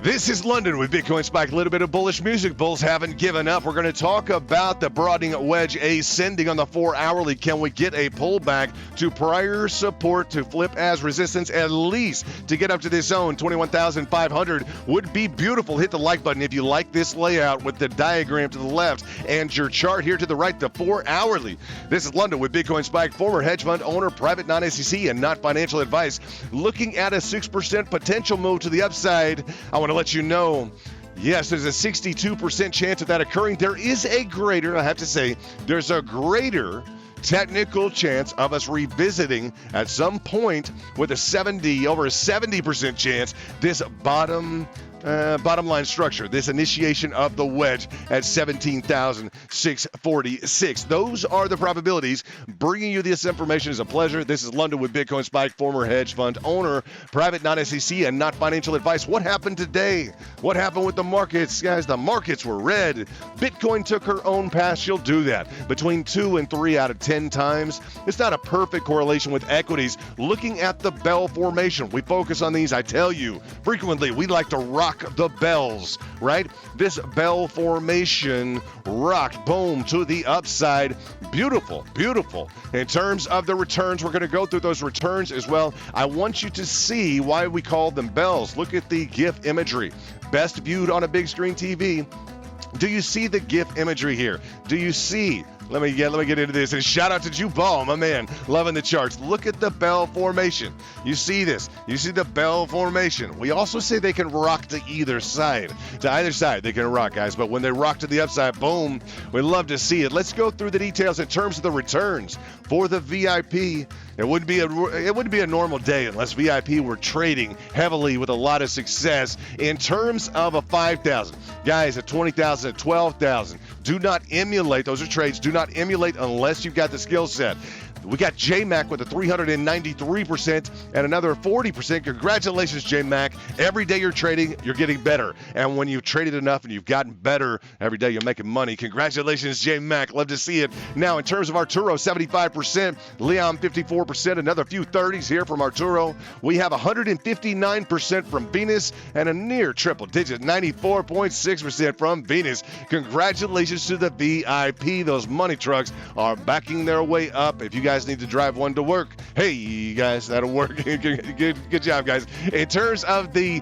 This is London with Bitcoin Spike. A little bit of bullish music. Bulls haven't given up. We're going to talk about the broadening wedge ascending on the 4-hourly. Can we get a pullback to prior support to flip as resistance, at least to get up to this zone? 21,500 would be beautiful. Hit the like button if you like this layout with the diagram to the left and your chart here to the right, the 4-hourly. This is London with Bitcoin Spike, former hedge fund owner, private non-SEC and not financial advice. Looking at a 6% potential move to the upside. I want to let you know, yes, there's a 62% chance of that occurring. There is a greater, I have to say, there's a greater technical chance of us revisiting at some point with over a 70% chance this bottom line structure, this initiation of the wedge at 17,646. Those are the probabilities. Bringing you this information is a pleasure. This is London with Bitcoin Spike, former hedge fund owner, private non-SEC and not financial advice. What happened today? What happened with the markets? Guys, the markets were red. Bitcoin took her own path. She'll do that between 2 and 3 out of 10 times. It's not a perfect correlation with equities. Looking at the bell formation, we focus on these. I tell you, frequently we like to rock the bells, right? This bell formation rocked, boom, to the upside. Beautiful, beautiful. In terms of the returns, we're going to go through those returns as well. I want you to see why we call them bells. Look at the GIF imagery. Best viewed on a big screen TV. Do you see the GIF imagery here? Do you see? Let me get into this. And shout out to Jubal, my man, loving the charts. Look at the bell formation. You see this. You see the bell formation. We also say they can rock to either side. To either side, they can rock, guys. But when they rock to the upside, boom, we love to see it. Let's go through the details in terms of the returns for the VIP. It wouldn't be a normal day unless VIP were trading heavily with a lot of success. In terms of a 5,000, guys, at 20,000, at 12,000, do not emulate. Those are trades. Do not emulate unless you've got the skill set. We got JMac with a 393% and another 40%. Congratulations, JMac. Every day you're trading, you're getting better. And when you've traded enough and you've gotten better, every day you're making money. Congratulations, JMac. Love to see it. Now, in terms of Arturo, 75%. Leon, 54%. Another few 30s here from Arturo. We have 159% from Venus and a near triple digit, 94.6% from Venus. Congratulations to the VIP. Those money trucks are backing their way up. If you guys need to drive one to work, hey guys, that'll work. good job, guys. In terms of the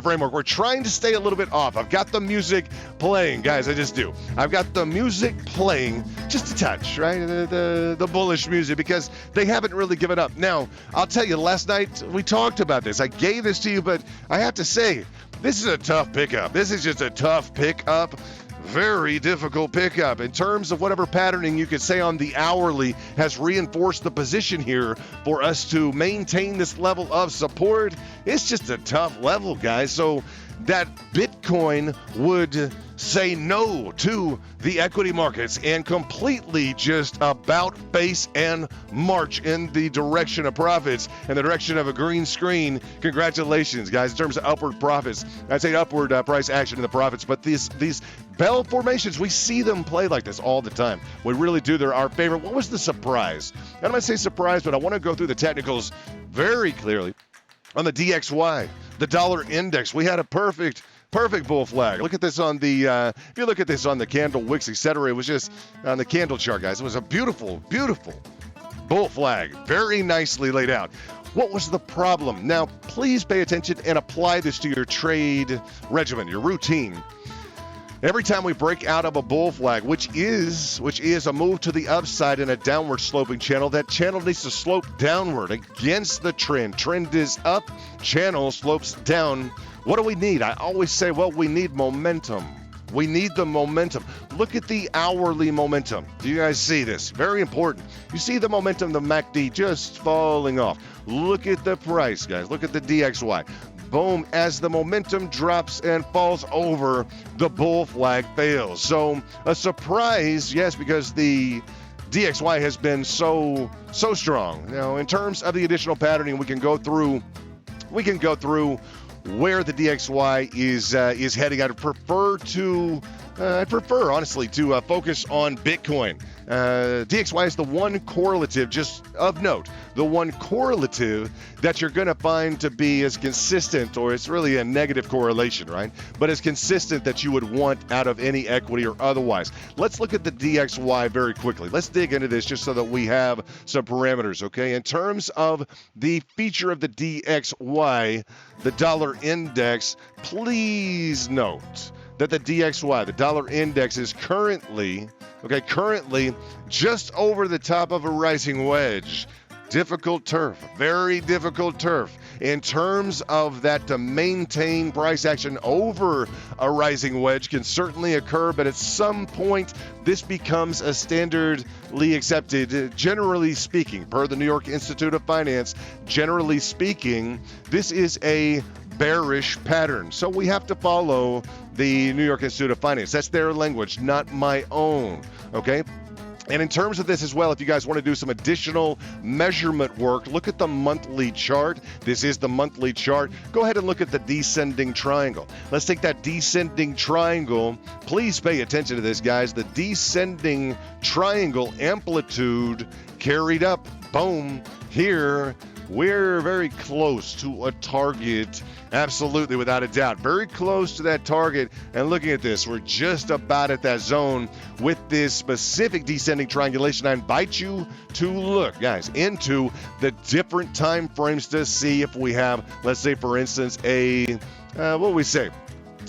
framework, we're trying to stay a little bit off. I've got the music playing, guys. I just do. I've got the music playing just a touch, right? The bullish music, because they haven't really given up. Now, I'll tell you, last night we talked about this. I gave this to you, but I have to say, this is a tough pickup. This is just a tough pickup. Very difficult pickup. In terms of whatever patterning you could say on the hourly has reinforced the position here for us to maintain this level of support. It's just a tough level, guys. So that Bitcoin would say no to the equity markets and completely just about face and march in the direction of profits and the direction of a green screen. Congratulations, guys. In terms of upward profits, I'd say upward price action in the profits, but these bell formations, we see them play like this all the time. We really do. They're our favorite. What was the surprise? I don't want to say surprise, but I want to go through the technicals very clearly. On the DXY, the dollar index, we had a perfect bull flag. Look at this on the, if you look at this on the candle wicks, etc., it was just on the candle chart, guys. It was a beautiful, beautiful bull flag. Very nicely laid out. What was the problem? Now, please pay attention and apply this to your trade regimen, your routine. Every time we break out of a bull flag, which is a move to the upside in a downward sloping channel, that channel needs to slope downward against the trend. Trend is up, channel slopes down. What do we need? I always say, well, we need momentum. We need the momentum. Look at the hourly momentum. Do you guys see this? Very important. You see the momentum, the MACD just falling off. Look at the price, guys. Look at the DXY. Boom, as the momentum drops and falls over, the bull flag fails. So a surprise, yes, because the DXY has been so strong. Now, in terms of the additional patterning, we can go through where the DXY is heading. I'd prefer to I prefer, honestly, to focus on Bitcoin. DXY is the one correlative, just of note, the one correlative that you're going to find to be as consistent, or it's really a negative correlation, right? But as consistent that you would want out of any equity or otherwise. Let's look at the DXY very quickly. Let's dig into this just so that we have some parameters, okay? In terms of the feature of the DXY, the dollar index, please note that the DXY, the dollar index, is currently just over the top of a rising wedge. Difficult turf, very difficult turf. In terms of that, to maintain price action over a rising wedge can certainly occur, but at some point this becomes a standardly accepted, generally speaking, per the New York Institute of Finance, generally speaking, this is a bearish pattern. So we have to follow the New York Institute of Finance. That's their language, not my own, okay? And in terms of this as well, if you guys want to do some additional measurement work, look at the monthly chart. This is the monthly chart. Go ahead and look at the descending triangle. Let's take that descending triangle. Please pay attention to this, guys. The descending triangle amplitude carried up. Boom. Here, we're very close to a target. Absolutely, without a doubt. Very close to that target. And looking at this, we're just about at that zone with this specific descending triangulation. I invite you to look, guys, into the different time frames to see if we have, let's say, for instance, what would we say?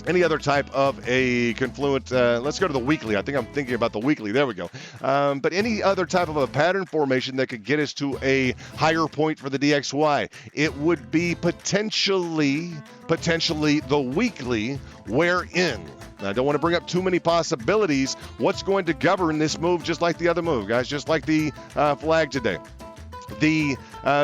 Any other type of a confluent, let's go to the weekly. I think I'm thinking about the weekly. There we go. But any other type of a pattern formation that could get us to a higher point for the DXY, it would be potentially the weekly wherein, I don't want to bring up too many possibilities, what's going to govern this move just like the other move, guys, just like the flag today. The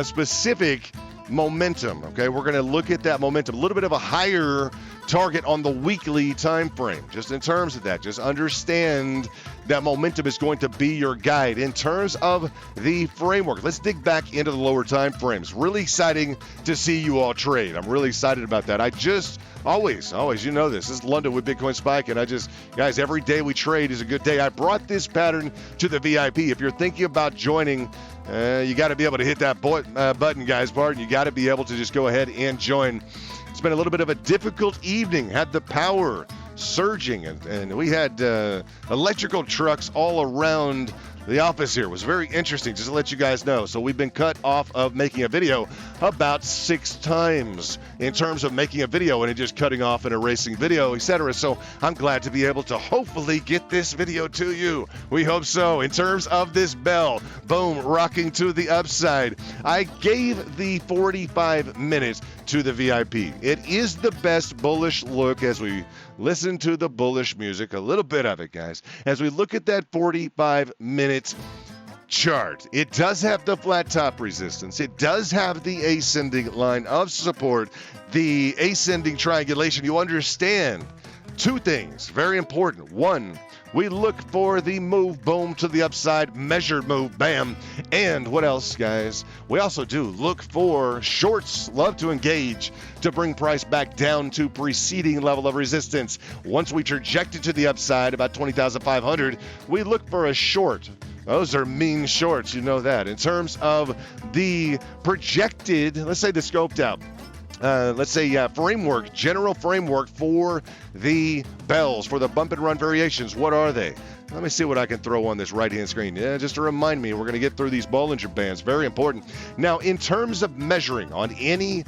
specific momentum, okay? We're going to look at that momentum, a little bit of a higher target on the weekly time frame. Just in terms of that, just understand that momentum is going to be your guide. In terms of the framework, let's dig back into the lower time frames. Really exciting to see you all trade. I'm really excited about that. I just always, you know this is London with Bitcoin Spike, and guys, every day we trade is a good day. I brought this pattern to the VIP. If you're thinking about joining, you got to be able to hit that button, guys. Pardon. You got to be able to just go ahead and join. It's been a little bit of a difficult evening. Had the power surging, and we had electrical trucks all around the office here. It was very interesting, just to let you guys know. So we've been cut off of making a video about 6 times in terms of making a video and it just cutting off and erasing video, etc. So I'm glad to be able to hopefully get this video to you. We hope so. In terms of this bell, boom, rocking to the upside. I gave the 45 minutes to the VIP. It is the best bullish look as we listen to the bullish music, a little bit of it, guys. As we look at that 45 minutes chart, it does have the flat top resistance. It does have the ascending line of support, the ascending triangulation. You understand 2 things, very important. 1, we look for the move, boom, to the upside, measured move, bam. And what else, guys? We also do look for shorts, love to engage to bring price back down to preceding level of resistance. Once we traject it to the upside, about 20,500, we look for a short. Those are mean shorts, you know that. In terms of the projected, let's say the scoped out, framework, general framework for the bells, for the bump and run variations. What are they? Let me see what I can throw on this right-hand screen. Yeah, just to remind me, we're going to get through these Bollinger Bands. Very important. Now, in terms of measuring on any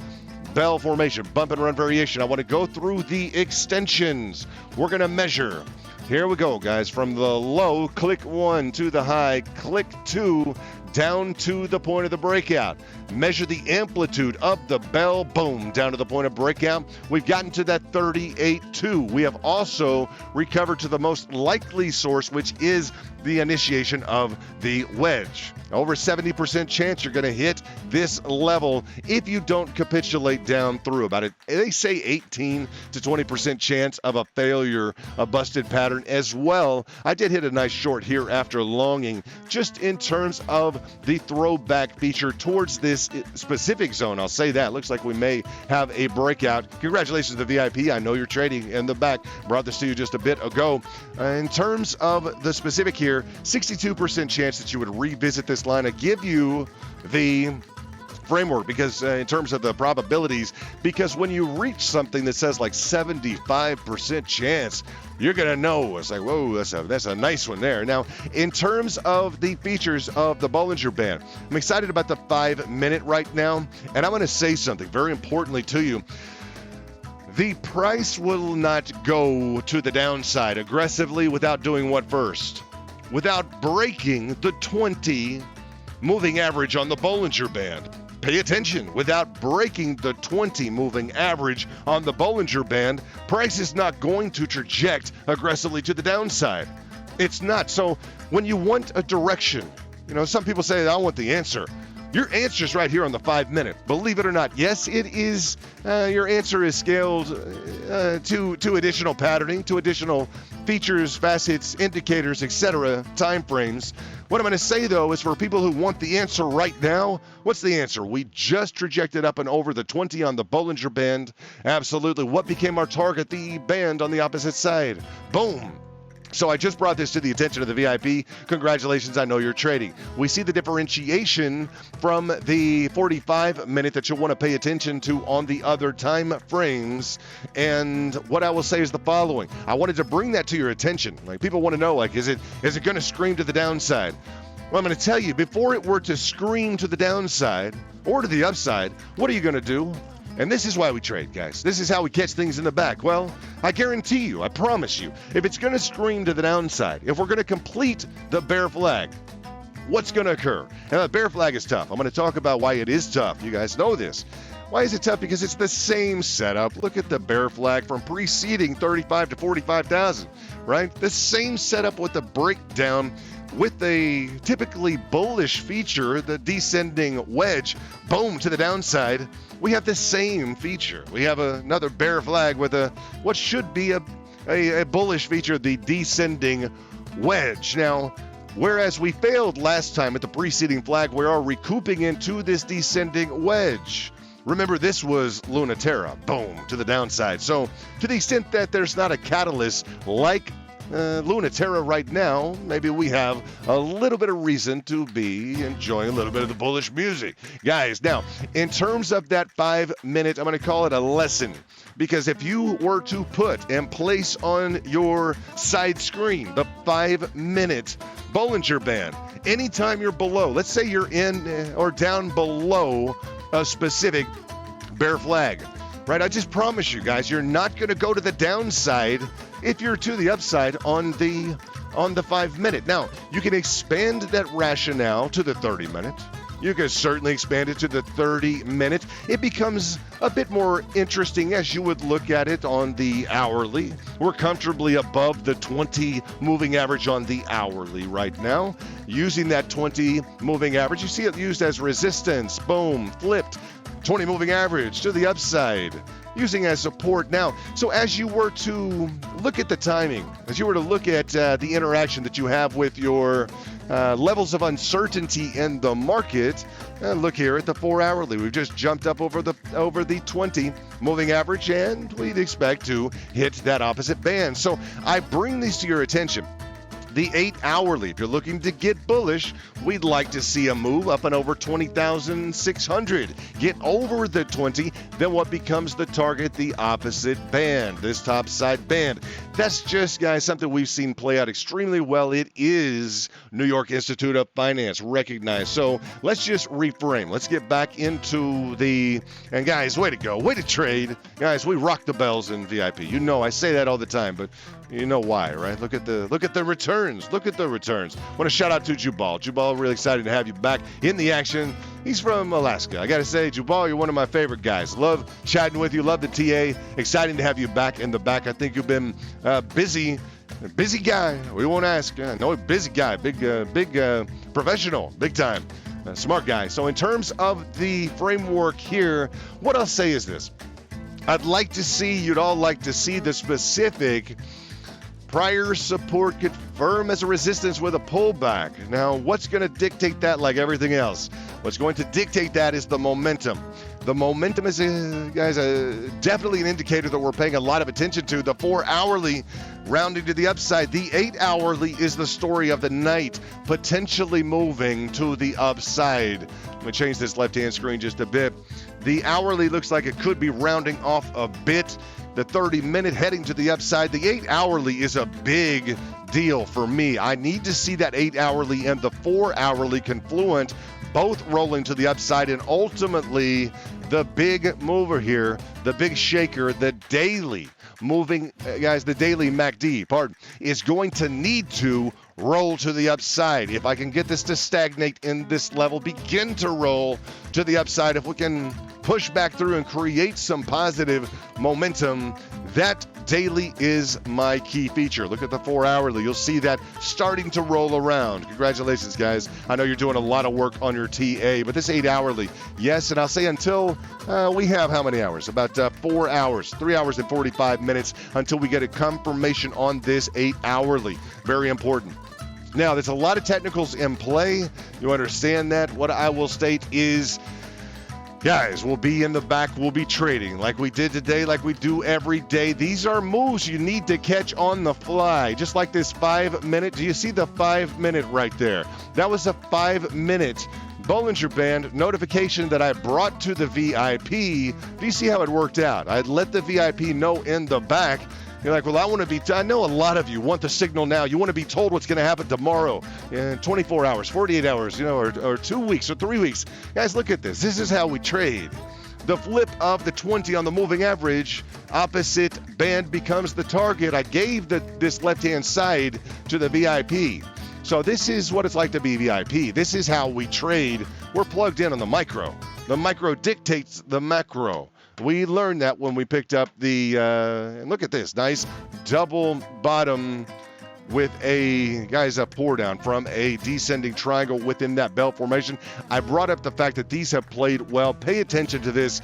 bell formation, bump and run variation, I want to go through the extensions. We're going to measure. Here we go, guys. From the low, click 1 to the high, click 2, down to the point of the breakout. Measure the amplitude of the bell, boom, down to the point of breakout. We've gotten to that 38.2. We have also recovered to the most likely source, which is the initiation of the wedge. Over 70% chance you're going to hit this level if you don't capitulate down through. About it, they say 18 to 20% chance of a failure, a busted pattern as well. I did hit a nice short here after longing, just in terms of of the throwback feature towards this specific zone. I'll say that. Looks like we may have a breakout. Congratulations to the VIP. I know you're trading in the back. Brought this to you just a bit ago. In terms of the specific here, 62% chance that you would revisit this line. I give you the framework because in terms of the probabilities, because when you reach something that says like 75% chance, you're gonna know. It's like, whoa, that's a nice one there. Now, in terms of the features of the Bollinger Band, I'm excited about the 5-minute right now, and I'm gonna say something very importantly to you. The price will not go to the downside aggressively without doing what first? Without breaking the 20 moving average on the Bollinger Band. Pay attention. Without breaking the 20 moving average on the Bollinger Band, price is not going to traject aggressively to the downside. It's not. So when you want a direction, some people say, I want the answer. Your answer is right here on the 5-minute. Believe it or not, yes, it is. Your answer is scaled to additional patterning, to additional features, facets, indicators, etc., time frames. What I'm going to say, though, is for people who want the answer right now, what's the answer? We just trajected up and over the 20 on the Bollinger Band. Absolutely. What became our target? The band on the opposite side. Boom. So I just brought this to the attention of the VIP. Congratulations, I know you're trading. We see the differentiation from the 45-minute that you'll want to pay attention to on the other time frames. And what I will say is the following. I wanted to bring that to your attention. Like, people want to know, like, is it going to scream to the downside? Well, I'm going to tell you, before it were to scream to the downside or to the upside, what are you going to do? And this is why we trade, guys. This is how we catch things in the back. Well, I guarantee you, I promise you, if it's going to scream to the downside, if we're going to complete the bear flag, what's going to occur? Now, the bear flag is tough. I'm going to talk about why it is tough. You guys know this. Why is it tough? Because it's the same setup. Look at the bear flag from preceding 35 to 45,000, right? The same setup with the breakdown with a typically bullish feature, the descending wedge, boom, to the downside. We have the same feature. We have another bear flag with what should be a bullish feature, the descending wedge. Now, whereas we failed last time at the preceding flag, we are recouping into this descending wedge. Remember, this was Lunaterra, boom, to the downside. So to the extent that there's not a catalyst like Lunaterra right now, maybe we have a little bit of reason to be enjoying a little bit of the bullish music. Guys, now, in terms of that 5-minute, I'm going to call it a lesson. Because if you were to put and place on your side screen the 5-minute Bollinger Band, anytime you're below, let's say you're in or down below a specific bear flag, right? I just promise you guys, you're not going to go to the downside if you're to the upside on the 5-minute. Now, you can expand that rationale to the 30-minute. You can certainly expand it to the 30-minute. It becomes a bit more interesting as you would look at it on the hourly. We're comfortably above the 20 moving average on the hourly right now. Using that 20 moving average, you see it used as resistance. Boom, flipped. 20 moving average to the upside, using as support. Now, so as you were to look at the timing, as you were to look at the interaction that you have with your levels of uncertainty in the market, look here at the 4-hourly. We've just jumped up over the 20 moving average, and we'd expect to hit that opposite band. So I bring these to your attention. The 8-hourly, if you're looking to get bullish, we'd like to see a move up and over 20,600. Get over the 20, then what becomes the target? The opposite band, this top side band. That's just, guys, something we've seen play out extremely well. It is New York Institute of Finance recognized. So let's just reframe. Let's get back into and guys, way to go. Way to trade. Guys, we rock the bells in VIP. You know, I say that all the time, but you know why, right? Look at the returns. Look at the returns. I want to shout out to Jubal. Jubal, really excited to have you back in the action. He's from Alaska. I got to say, Jubal, you're one of my favorite guys. Love chatting with you. Love the TA. Exciting to have you back in the back. I think you've been busy guy. We won't ask. No, busy guy. Big professional. Big time. Smart guy. So in terms of the framework here, what I'll say is this. You'd all like to see the specific Prior support confirmed as a resistance with a pullback. Now, what's going to dictate that like everything else? What's going to dictate that is the momentum. The momentum is, guys, definitely an indicator that we're paying a lot of attention to. The 4-hourly rounding to the upside. The 8-hourly is the story of the night, potentially moving to the upside. Let me change this left-hand screen just a bit. The hourly looks like it could be rounding off a bit. The 30-minute heading to the upside. The 8-hourly is a big deal for me. I need to see that 8-hourly and the 4-hourly confluent, both rolling to the upside, and ultimately the big mover here, the big shaker, the daily moving, guys, the daily MACD, is going to need to roll to the upside. If I can get this to stagnate in this level, begin to roll to the upside, if we can push back through and create some positive momentum, that daily is my key feature. Look at the 4-hourly. You'll see that starting to roll around. Congratulations, guys. I know you're doing a lot of work on your TA, but this 8-hourly, yes, and I'll say until we have how many hours? About 4 hours, 3 hours and 45 minutes until we get a confirmation on this 8-hourly. Very important. Now, there's a lot of technicals in play. You understand that. What I will state is, guys, we'll be in the back, we'll be trading like we did today, like we do every day. These are moves you need to catch on the fly, just like this 5-minute. Do you see the 5-minute right there? That was a 5-minute Bollinger Band notification that I brought to the VIP. Do you see how it worked out? I'd let the VIP know in the back. You're like, well, I know a lot of you want the signal now. You want to be told what's going to happen tomorrow, 24 hours, 48 hours, or 2 weeks or 3 weeks. Guys, look at this. This is how we trade. The flip of the 20 on the moving average, opposite band becomes the target. I gave this left-hand side to the VIP. So this is what it's like to be VIP. This is how we trade. We're plugged in on the micro. The micro dictates the macro. We learned that when we picked up the, and look at this, nice double bottom with a pour down from a descending triangle within that bell formation. I brought up the fact that these have played well. Pay attention to this,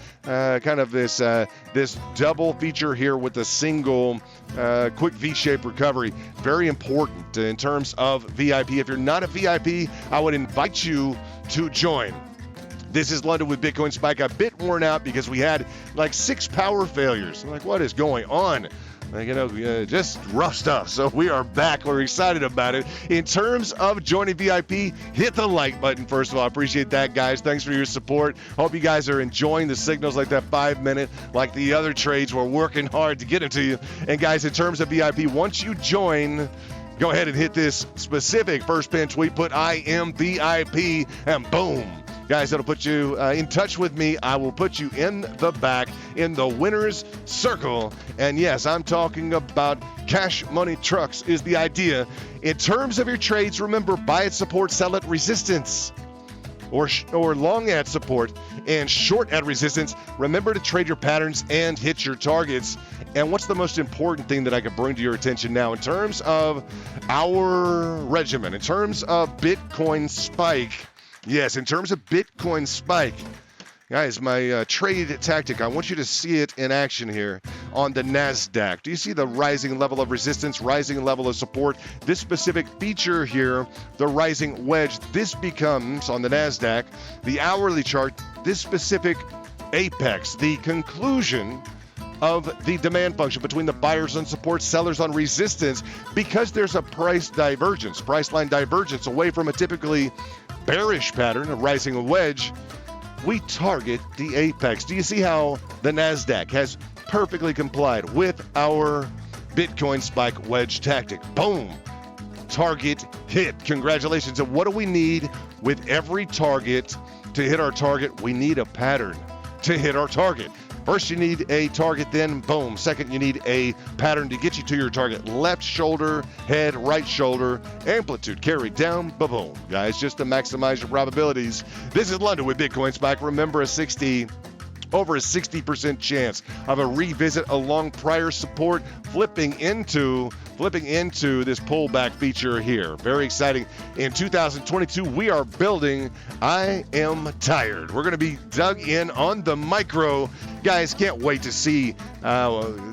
this double feature here with a single quick V-shaped recovery. Very important in terms of VIP. If you're not a VIP, I would invite you to join. This is London with Bitcoin Spike. A bit worn out because we had like 6 power failures. I'm like, what is going on? Just rough stuff. So we are back. We're excited about it. In terms of joining VIP, hit the like button. First of all, I appreciate that, guys. Thanks for your support. Hope you guys are enjoying the signals like that 5-minute, like the other trades. We're working hard to get it to you. And guys, in terms of VIP, once you join, go ahead and hit this specific first pin tweet. Put I am VIP, and boom. Guys, that'll put you in touch with me. I will put you in the back, in the winner's circle. And yes, I'm talking about cash money trucks is the idea. In terms of your trades, remember, buy at support, sell at resistance. Or long at support and short at resistance. Remember to trade your patterns and hit your targets. And what's the most important thing that I can bring to your attention now in terms of our regimen, in terms of Bitcoin Spike? Yes, in terms of Bitcoin Spike, guys, my trade tactic, I want you to see it in action here on the Nasdaq. Do you see the rising level of resistance, rising level of support? This specific feature here, the rising wedge, this becomes, on the Nasdaq, the hourly chart, this specific apex, the conclusion of the demand function between the buyers on support, sellers on resistance, because there's a price divergence, price line divergence away from a typically bearish pattern, a rising wedge. We target the apex. Do you see how the Nasdaq has perfectly complied with our Bitcoin Spike wedge tactic? Boom. Target hit. Congratulations. And what do we need with every target to hit our target? We need a pattern to hit our target. First, you need a target, then boom. Second, you need a pattern to get you to your target. Left shoulder, head, right shoulder, amplitude carried down, boom. Guys, just to maximize your probabilities. This is London with Bitcoin Spike. Remember, a 60 over a 60% chance of a revisit along prior support, flipping into this pullback feature here. Very exciting. In 2022, we are building I am tired. We're going to be dug in on the micro. Guys, can't wait to see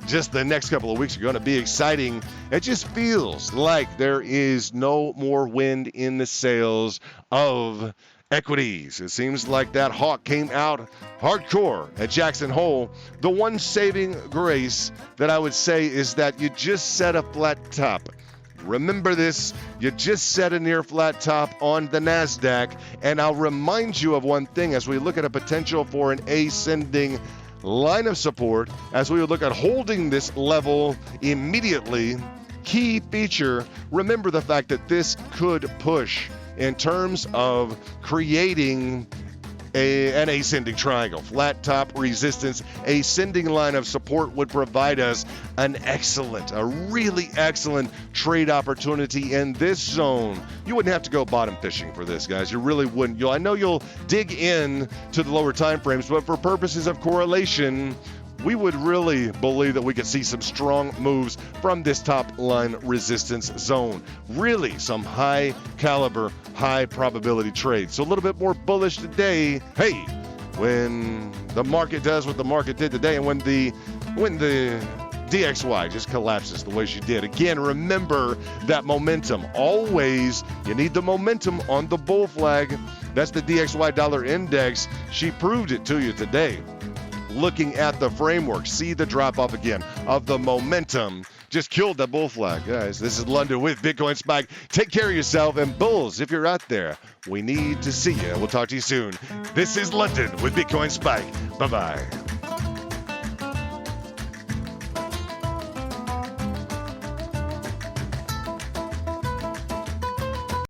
just the next couple of weeks are going to be exciting. It just feels like there is no more wind in the sails of equities. It seems like that hawk came out hardcore at Jackson Hole. The one saving grace that I would say is that you just set a flat top. Remember this, you just set a near flat top on the Nasdaq, and I'll remind you of one thing as we look at a potential for an ascending line of support, as we would look at holding this level immediately. Key feature, remember the fact that this could push in terms of creating an ascending triangle. Flat top resistance, ascending line of support would provide us a really excellent trade opportunity in this zone. You wouldn't have to go bottom fishing for this, guys. You really wouldn't. I know you'll dig in to the lower time frames, but for purposes of correlation, we would really believe that we could see some strong moves from this top line resistance zone. Really some high caliber, high probability trades. So a little bit more bullish today. Hey, when the market does what the market did today, and when the DXY just collapses the way she did. Again, remember that momentum. Always, you need the momentum on the bull flag. That's the DXY dollar index. She proved it to you today. Looking at the framework, see the drop off again of the momentum. Just killed the bull flag, guys. This is London with Bitcoin Spike. Take care of yourself, and bulls, if you're out there, we need to see you. We'll talk to you soon. This is London with Bitcoin Spike. Bye-bye.